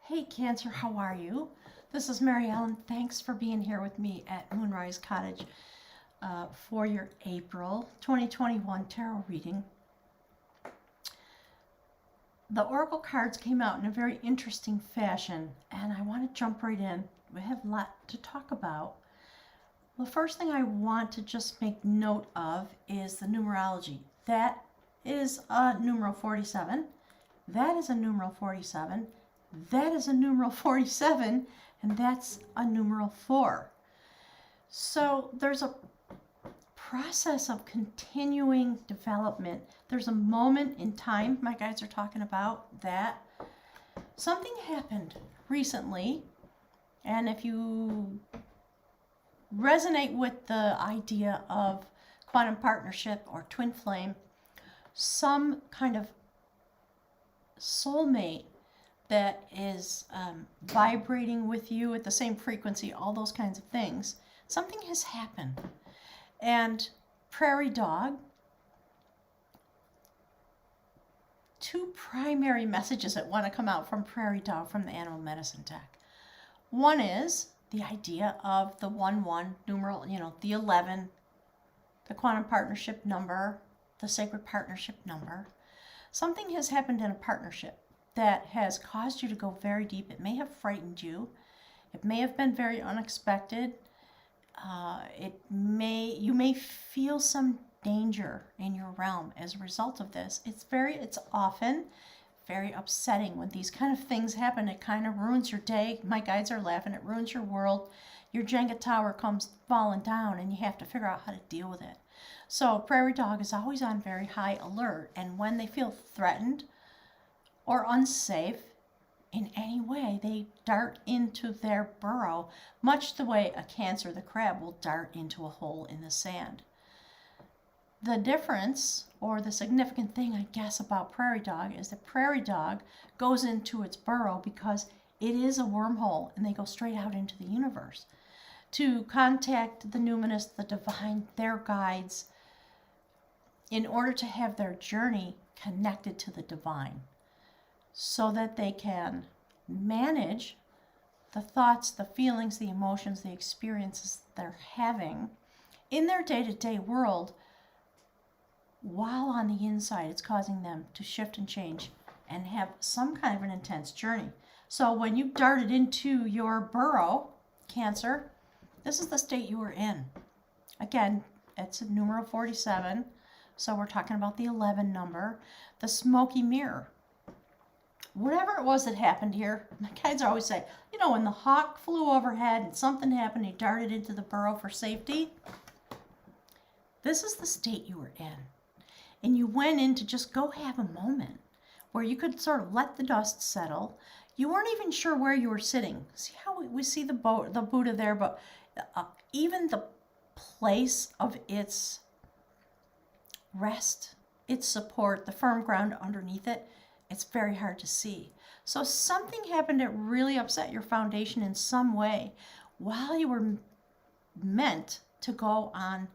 Hey Cancer, how are you? This is Mary Ellen. Thanks for being here with me at Moonrise Cottage for your April 2021 tarot reading. The Oracle cards came out in a very interesting fashion, and I want to jump right in. We have a lot to talk about. The first thing I want to just make note of is the numerology. That is a numeral 47. That is a numeral 47. That is a numeral 47, and that's a numeral 4. So there's a process of continuing development. There's a moment in time, my guides are talking about, that something happened recently, and if you resonate with the idea of quantum partnership or twin flame, some kind of soulmate that is vibrating with you at the same frequency, all those kinds of things. Something has happened. And prairie dog, two primary messages that want to come out from prairie dog from the animal medicine deck. One is the idea of the 1-1 numeral, the 11, the quantum partnership number, the sacred partnership number. Something has happened in a partnership that has caused you to go very deep. It may have frightened you. It may have been very unexpected. You may feel some danger in your realm as a result of this. It's often very upsetting when these kind of things happen. It kind of ruins your day. My guides are laughing. It ruins your world. Your Jenga tower comes falling down, and you have to figure out how to deal with it. So prairie dog is always on very high alert, and when they feel threatened or unsafe in any way, they dart into their burrow, much the way a Cancer, the crab, will dart into a hole in the sand. The difference, or the significant thing, I guess, about prairie dog is that prairie dog goes into its burrow because it is a wormhole, and they go straight out into the universe to contact the numinous, the divine, their guides, in order to have their journey connected to the divine, so that they can manage the thoughts, the feelings, the emotions, the experiences they're having in their day-to-day world, while on the inside it's causing them to shift and change and have some kind of an intense journey. So when you darted into your burrow, Cancer, this is the state you were in. Again, it's a numeral 47, so we're talking about the 11 number, the smoky mirror. Whatever it was that happened here, my guides always say, when the hawk flew overhead and something happened, he darted into the burrow for safety. This is the state you were in. And you went in to just go have a moment where you could sort of let the dust settle. You weren't even sure where you were sitting. See how we see the Buddha there, but even the place of its rest, its support, the firm ground underneath it, it's very hard to see. So something happened that really upset your foundation in some way while you were meant to go on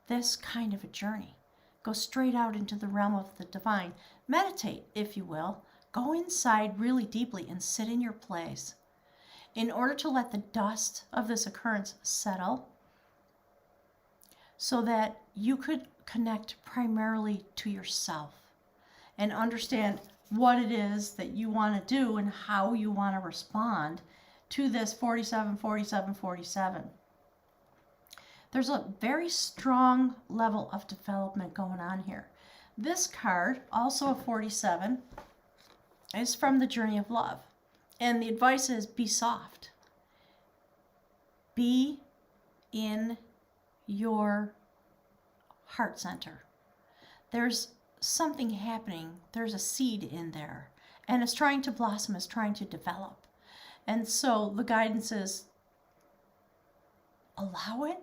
this kind of a journey. Go straight out into the realm of the divine. Meditate, if you will. Go inside really deeply and sit in your place in order to let the dust of this occurrence settle, so that you could connect primarily to yourself and understand what it is that you want to do and how you want to respond to this 47, 47, 47. There's a very strong level of development going on here. This card, also a 47, is from the Journey of Love. And the advice is be soft. Be in your heart center. There's something happening. There's a seed in there. And it's trying to blossom, it's trying to develop. And so the guidance is allow it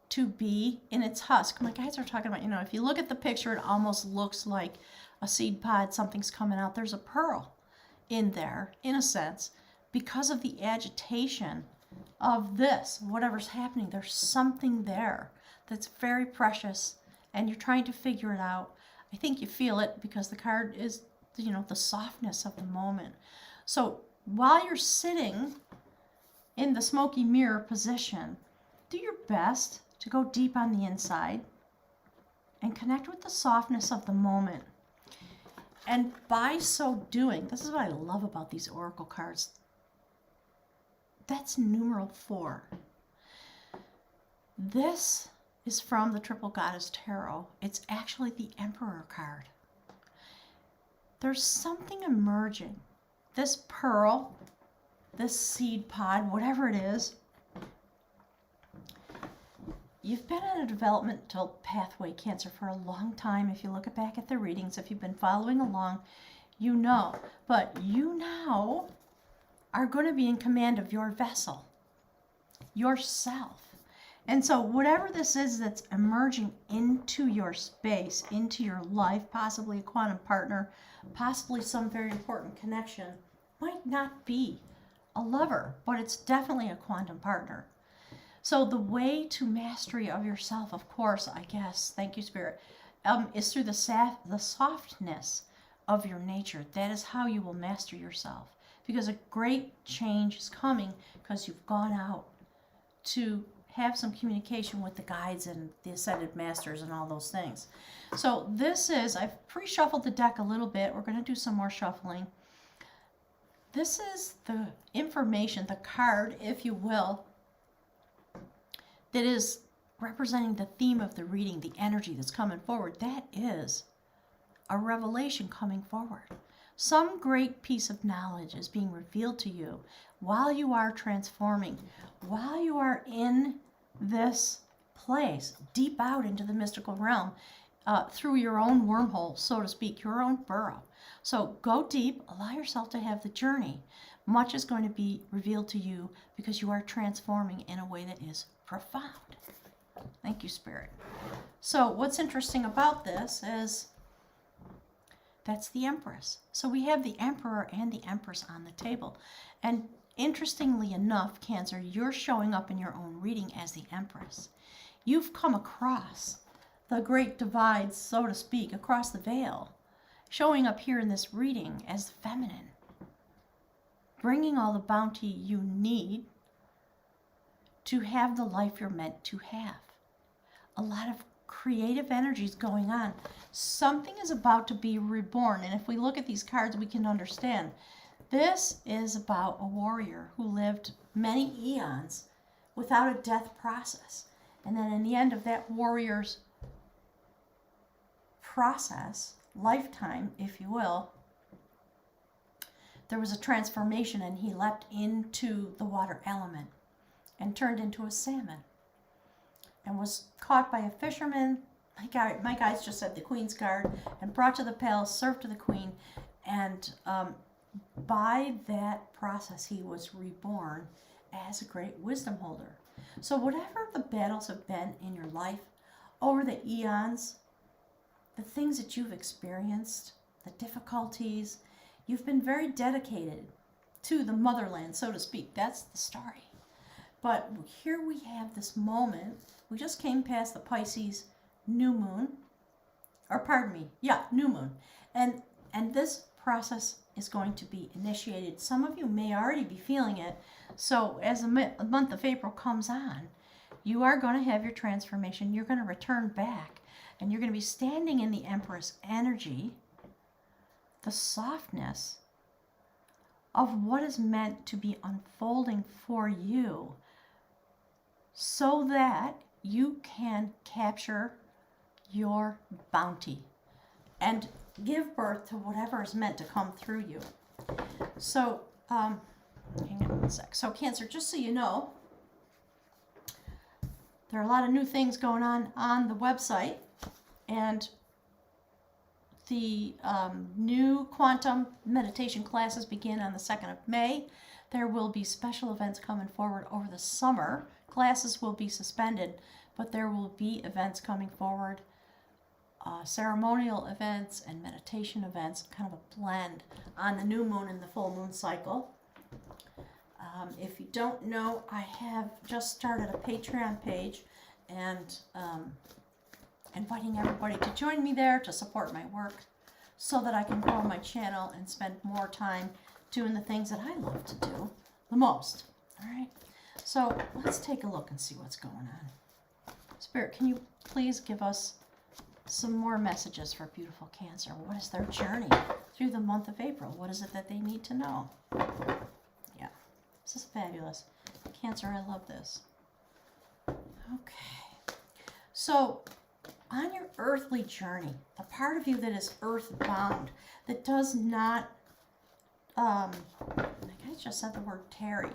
to be in its husk. My guys are talking about, if you look at the picture, it almost looks like a seed pod, something's coming out. There's a pearl in there, in a sense, because of the agitation of this, whatever's happening. There's something there that's very precious, and you're trying to figure it out. I think you feel it because the card is, the softness of the moment. So while you're sitting in the smoky mirror position, do your best to go deep on the inside and connect with the softness of the moment. And by so doing, this is what I love about these oracle cards. That's numeral 4. This is from the Triple Goddess Tarot. It's actually the Emperor card. There's something emerging. This pearl, this seed pod, whatever it is, you've been on a developmental pathway, Cancer, for a long time. If you look back at the readings, if you've been following along, you know. But you now are going to be in command of your vessel, yourself. And so whatever this is that's emerging into your space, into your life, possibly a quantum partner, possibly some very important connection, might not be a lover, but it's definitely a quantum partner. So the way to mastery of yourself, of course, I guess, thank you, Spirit, is through the softness of your nature. That is how you will master yourself. Because a great change is coming because you've gone out to have some communication with the guides and the ascended masters and all those things. So this is, I've pre-shuffled the deck a little bit. We're going to do some more shuffling. This is the information, the card, if you will, that is representing the theme of the reading, the energy that's coming forward. That is a revelation coming forward. Some great piece of knowledge is being revealed to you while you are transforming, while you are in this place, deep out into the mystical realm, through your own wormhole, so to speak, your own burrow. So go deep, allow yourself to have the journey. Much is going to be revealed to you because you are transforming in a way that is profound. Thank you, Spirit. So what's interesting about this is that's the Empress. So we have the Emperor and the Empress on the table. And interestingly enough, Cancer, you're showing up in your own reading as the Empress. You've come across the great divide, so to speak, across the veil, showing up here in this reading as feminine, bringing all the bounty you need to have the life you're meant to have. A lot of creative energies going on. Something is about to be reborn. And if we look at these cards, we can understand. This is about a warrior who lived many eons without a death process. And then in the end of that warrior's process, lifetime, if you will, there was a transformation and he leapt into the water element and turned into a salmon and was caught by a fisherman. My guides just said the Queen's Guard, and brought to the palace, served to the Queen, and by that process he was reborn as a great wisdom holder. So whatever the battles have been in your life over the eons, the things that you've experienced, the difficulties, you've been very dedicated to the motherland, so to speak. That's the story. But here we have this moment. We just came past the Pisces new moon, or pardon me, new moon. And this process is going to be initiated. Some of you may already be feeling it. So as the month of April comes on, you are going to have your transformation. You're going to return back, and you're going to be standing in the Empress energy, the softness of what is meant to be unfolding for you, so that you can capture your bounty and give birth to whatever is meant to come through you. So, hang on one sec. So, Cancer, just so you know, there are a lot of new things going on the website, and the new quantum meditation classes begin on the 2nd of May. There will be special events coming forward over the summer. Classes will be suspended, but there will be events coming forward, ceremonial events and meditation events, kind of a blend on the new moon and the full moon cycle. If you don't know, I have just started a Patreon page, and inviting everybody to join me there to support my work so that I can grow my channel and spend more time doing the things that I love to do the most. All right, so let's take a look and see what's going on. Spirit, can you please give us some more messages for beautiful Cancer? What is their journey through the month of April? What is it that they need to know? Yeah, this is fabulous. Cancer, I love this. Okay, so on your earthly journey, the part of you that is earthbound, that does not, I just said the word tarry.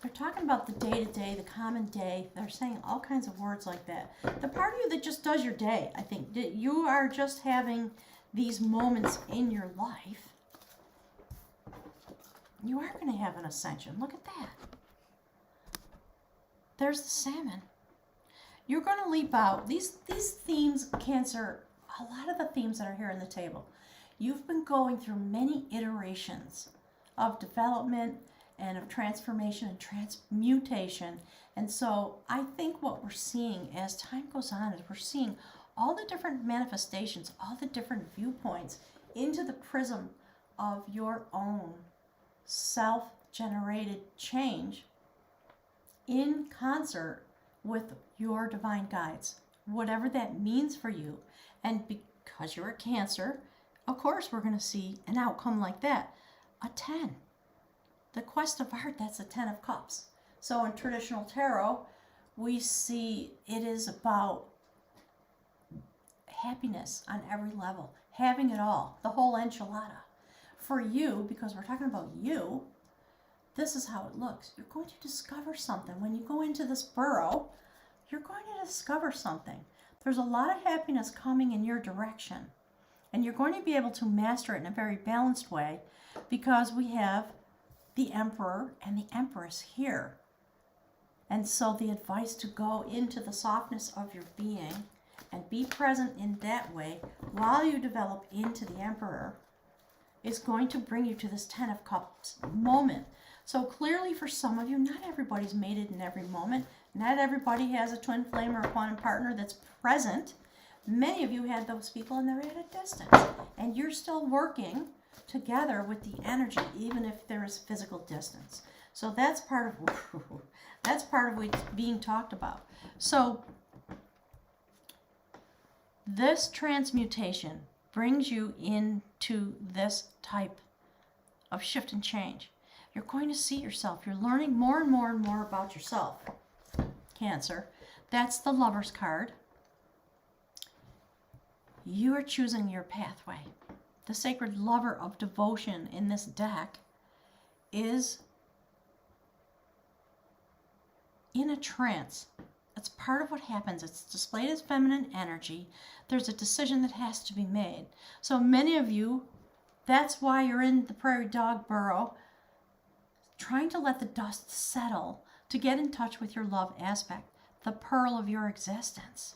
They're talking about the day-to-day, the common day. They're saying all kinds of words like that. The part of you that just does your day, I think, you are just having these moments in your life. You are going to have an ascension. Look at that. There's the salmon. You're going to leap out. These themes, Cancer, a lot of the themes that are here on the table, you've been going through many iterations of development and of transformation and transmutation. And so I think what we're seeing as time goes on is we're seeing all the different manifestations, all the different viewpoints into the prism of your own self-generated change in concert with your divine guides, whatever that means for you. And because you're a Cancer, of course we're going to see an outcome like that. A 10. The quest of art, that's a 10 of cups. So in traditional tarot, we see it is about happiness on every level, having it all, the whole enchilada. For you, because we're talking about you, this is how it looks. You're going to discover something. When you go into this burrow, you're going to discover something. There's a lot of happiness coming in your direction. And you're going to be able to master it in a very balanced way because we have the Emperor and the Empress here. And so the advice to go into the softness of your being and be present in that way while you develop into the Emperor is going to bring you to this 10 of Cups moment. So clearly for some of you, not everybody's mated in every moment. Not everybody has a twin flame or a quantum partner that's present. Many of you had those people and they're at a distance. And you're still working together with the energy, even if there is physical distance. So that's part of what's being talked about. So this transmutation brings you into this type of shift and change. You're going to see yourself. You're learning more and more and more about yourself, Cancer. That's the Lover's card. You are choosing your pathway. The sacred lover of devotion in this deck is in a trance. That's part of what happens. It's displayed as feminine energy. There's a decision that has to be made. So many of you, that's why you're in the prairie dog burrow, trying to let the dust settle to get in touch with your love aspect, the pearl of your existence.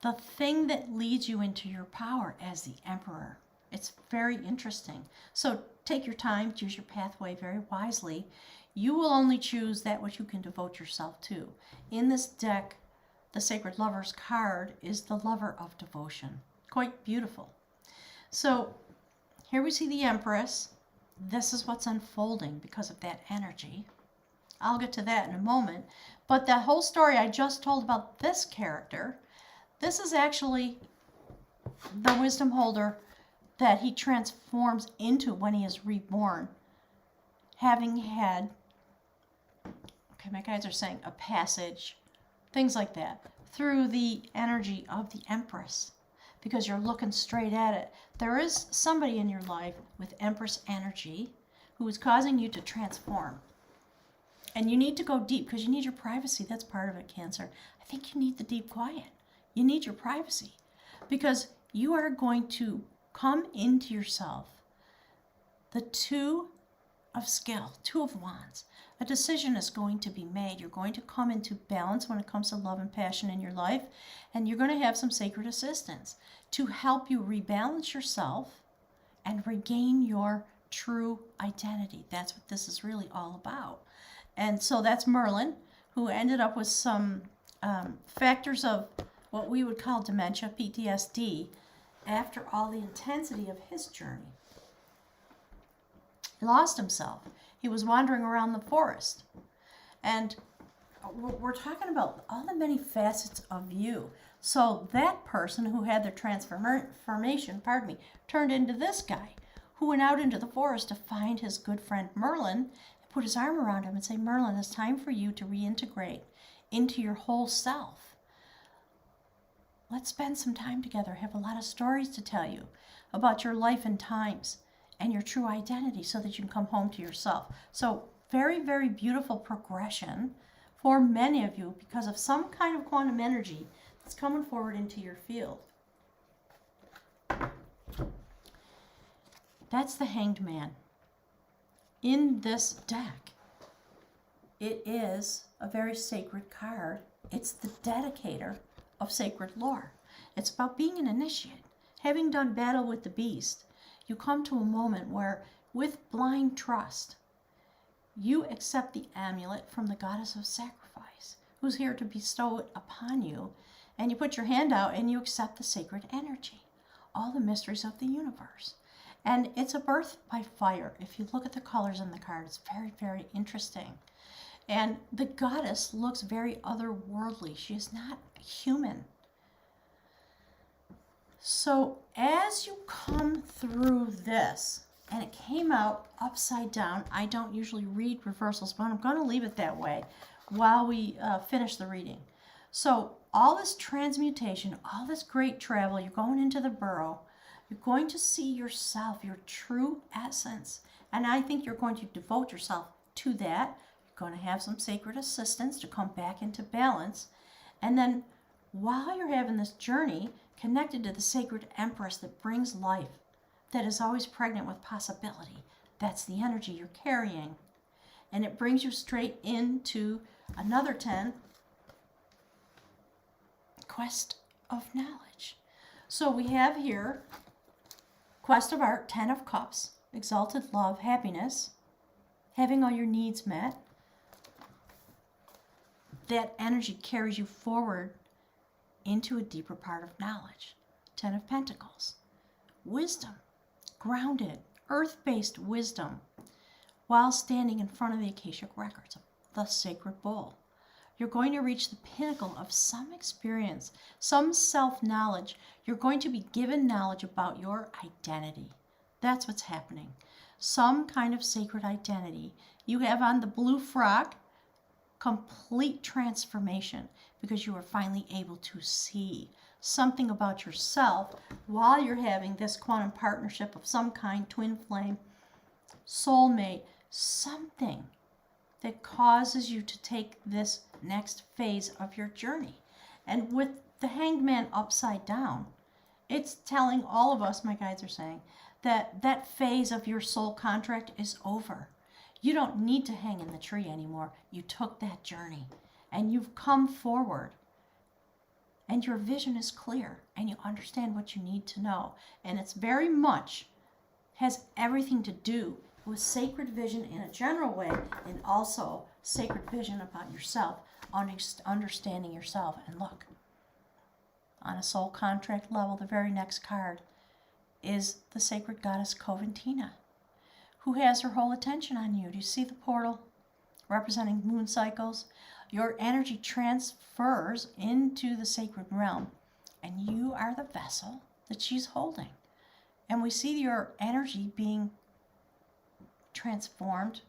The thing that leads you into your power as the Emperor. It's very interesting. So take your time, choose your pathway very wisely. You will only choose that which you can devote yourself to. In this deck, the Sacred Lover's card is the Lover of Devotion. Quite beautiful. So here we see the Empress. This is what's unfolding because of that energy. I'll get to that in a moment. But that whole story I just told about this character, this is actually the wisdom holder that he transforms into when he is reborn. Having had, okay, my guides are saying a passage, things like that, through the energy of the Empress, because you're looking straight at it. There is somebody in your life with Empress energy who is causing you to transform. And you need to go deep because you need your privacy. That's part of it, Cancer. I think you need the deep quiet. You need your privacy because you are going to come into yourself. The Two of Skill, Two of Wands. A decision is going to be made. You're going to come into balance when it comes to love and passion in your life, and you're going to have some sacred assistance to help you rebalance yourself and regain your true identity. That's what this is really all about. And so that's Merlin, who ended up with some factors of what we would call dementia, PTSD, after all the intensity of his journey. He lost himself. He was wandering around the forest. And we're talking about all the many facets of you. So that person who had their transformation, turned into this guy who went out into the forest to find his good friend Merlin and put his arm around him and say, Merlin, it's time for you to reintegrate into your whole self. Let's spend some time together. I have a lot of stories to tell you about your life and times and your true identity so that you can come home to yourself. So very, very beautiful progression for many of you because of some kind of quantum energy that's coming forward into your field. That's the Hanged Man. In this deck, it is a very sacred card. It's the dedicator of sacred lore. It's about being an initiate. Having done battle with the beast, you come to a moment where, with blind trust, you accept the amulet from the goddess of sacrifice, who's here to bestow it upon you, and you put your hand out and you accept the sacred energy, all the mysteries of the universe. And it's a birth by fire. If you look at the colors in the card, it's very, very interesting. And the goddess looks very otherworldly. She is not human. So as you come through this, and it came out upside down, I don't usually read reversals, but I'm going to leave it that way while we finish the reading. So all this transmutation, all this great travel, you're going into the burrow, you're going to see yourself, your true essence, and I think you're going to devote yourself to that. You're going to have some sacred assistance to come back into balance, and then while you're having this journey, connected to the sacred empress that brings life, that is always pregnant with possibility. That's the energy you're carrying. And it brings you straight into another 10, Quest of Knowledge. So we have here Quest of Art, 10 of Cups, Exalted Love, Happiness, having all your needs met. That energy carries you forward into a deeper part of knowledge. 10 of Pentacles, wisdom, grounded, earth-based wisdom, while standing in front of the Akashic Records, the sacred bowl. You're going to reach the pinnacle of some experience, some self-knowledge. You're going to be given knowledge about your identity. That's what's happening. Some kind of sacred identity. You have on the blue frock, complete transformation, because you are finally able to see something about yourself while you're having this quantum partnership of some kind, twin flame, soulmate, something that causes you to take this next phase of your journey. And with the Hanged Man upside down, it's telling all of us, my guides are saying, that that phase of your soul contract is over. You don't need to hang in the tree anymore. You took that journey and you've come forward. And your vision is clear and you understand what you need to know. And it's very much has everything to do with sacred vision in a general way and also sacred vision about yourself, understanding yourself. And look, on a soul contract level, the very next card is the sacred goddess Coventina, who has her whole attention on you. Do you see the portal representing moon cycles? Your energy transfers into the sacred realm, and you are the vessel that she's holding. And we see your energy being transformed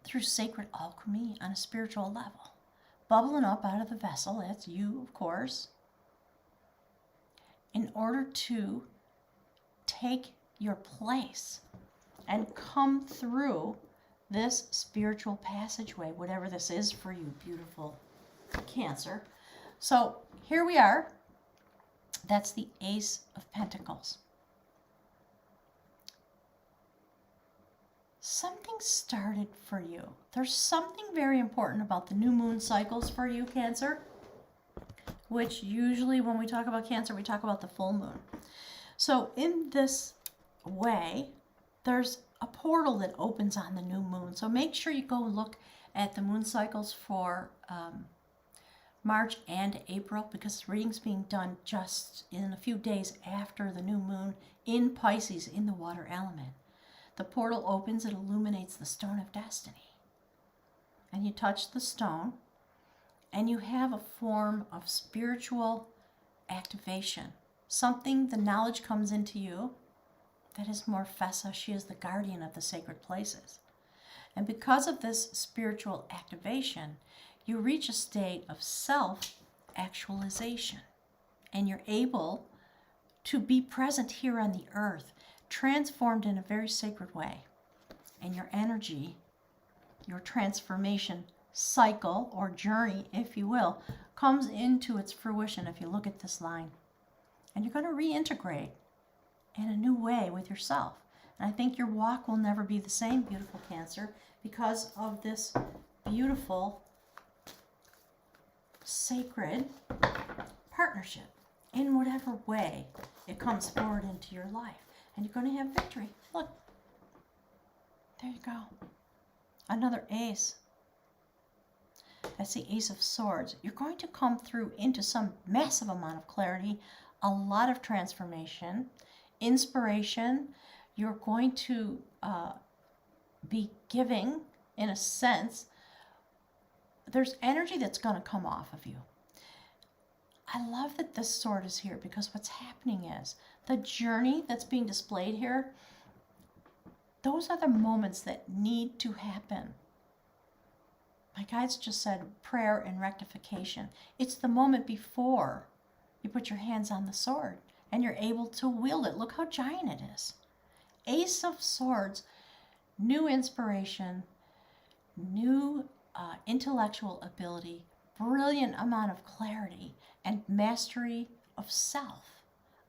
through sacred alchemy on a spiritual level, bubbling up out of the vessel. That's you, of course, in order to take your place and come through this spiritual passageway, whatever this is for you, beautiful Cancer. So here we are. That's the Ace of Pentacles. Something started for you. There's something very important about the new moon cycles for you, Cancer, which usually when we talk about Cancer, we talk about the full moon. So in this way, there's a portal that opens on the new moon. So make sure you go look at the moon cycles for March and April, because the reading's being done just in a few days after the new moon in Pisces in the water element. The portal opens, it illuminates the stone of destiny. And you touch the stone, and you have a form of spiritual activation. Something, the knowledge comes into you that is Morfessa. She is the guardian of the sacred places. And because of this spiritual activation, you reach a state of self-actualization. And you're able to be present here on the earth, transformed in a very sacred way. And your energy, your transformation cycle or journey, if you will, comes into its fruition if you look at this line. And you're going to reintegrate in a new way with yourself. And I think your walk will never be the same, beautiful Cancer, because of this beautiful, sacred partnership in whatever way it comes forward into your life. And you're going to have victory. Look, there you go. Another ace. That's the Ace of Swords. You're going to come through into some massive amount of clarity, a lot of transformation, inspiration. You're going to be giving, in a sense, there's energy that's going to come off of you. I love that this sword is here, because what's happening is the journey that's being displayed here, those are the moments that need to happen. My guides just said prayer and rectification. It's the moment before you put your hands on the sword and you're able to wield it. Look how giant it is. Ace of Swords, new inspiration, new intellectual ability, brilliant amount of clarity, and mastery of self,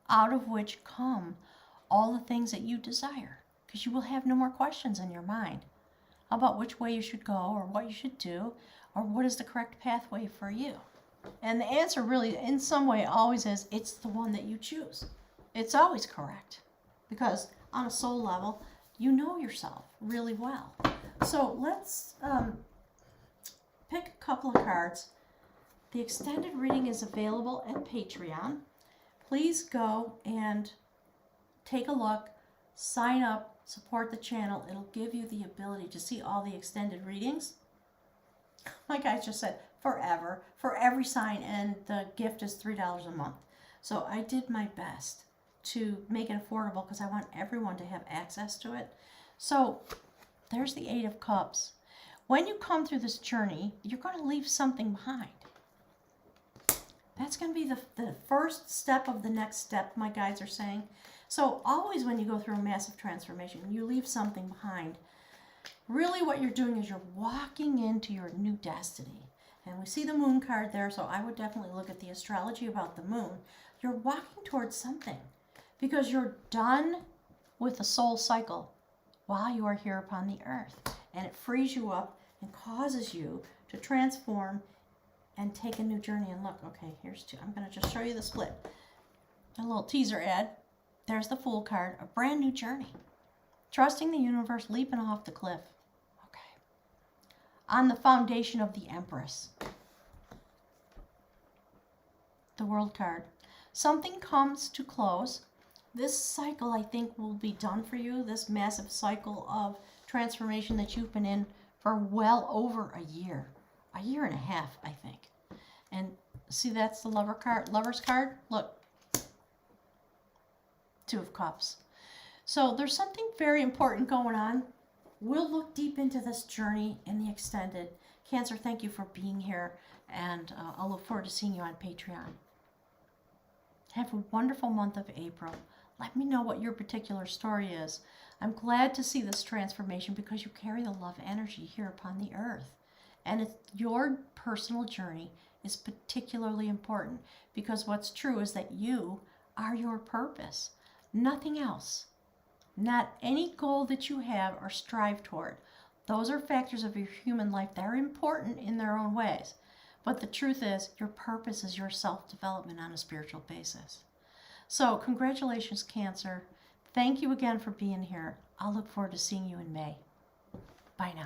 out of which come all the things that you desire, because you will have no more questions in your mind about which way you should go or what you should do or what is the correct pathway for you. And the answer really, in some way, always is it's the one that you choose. It's always correct, because on a soul level, you know yourself really well. So let's pick a couple of cards. The extended reading is available at Patreon. Please go and take a look, sign up, support the channel. It'll give you the ability to see all the extended readings. Like I just said, forever, for every sign, and the gift is $3 a month. So I did my best to make it affordable because I want everyone to have access to it. So there's the Eight of Cups. When you come through this journey, you're going to leave something behind. That's going to be the first step of the next step, my guides are saying. So always when you go through a massive transformation, you leave something behind. Really what you're doing is you're walking into your new destiny. And we see the moon card there, so I would definitely look at the astrology about the moon. You're walking towards something because you're done with the soul cycle while you are here upon the earth. And it frees you up and causes you to transform and take a new journey. And look, okay, here's two. I'm going to just show you the split. A little teaser ad. There's the Fool card, a brand new journey. Trusting the universe, leaping off the cliff. Okay. On the foundation of the Empress. The World card. Something comes to close. This cycle, I think, will be done for you. This massive cycle of transformation that you've been in for well over a year. A year and a half, I think. And see, that's the Lover's card. Look. Two of Cups. So there's something very important going on. We'll look deep into this journey in the extended. Cancer, thank you for being here, and I'll look forward to seeing you on Patreon. Have a wonderful month of April. Let me know what your particular story is. I'm glad to see this transformation because you carry the love energy here upon the earth. And your personal journey is particularly important because what's true is that you are your purpose. Nothing else. Not any goal that you have or strive toward. Those are factors of your human life. They're important in their own ways. But the truth is, your purpose is your self-development on a spiritual basis. So, congratulations, Cancer. Thank you again for being here. I'll look forward to seeing you in May. Bye now.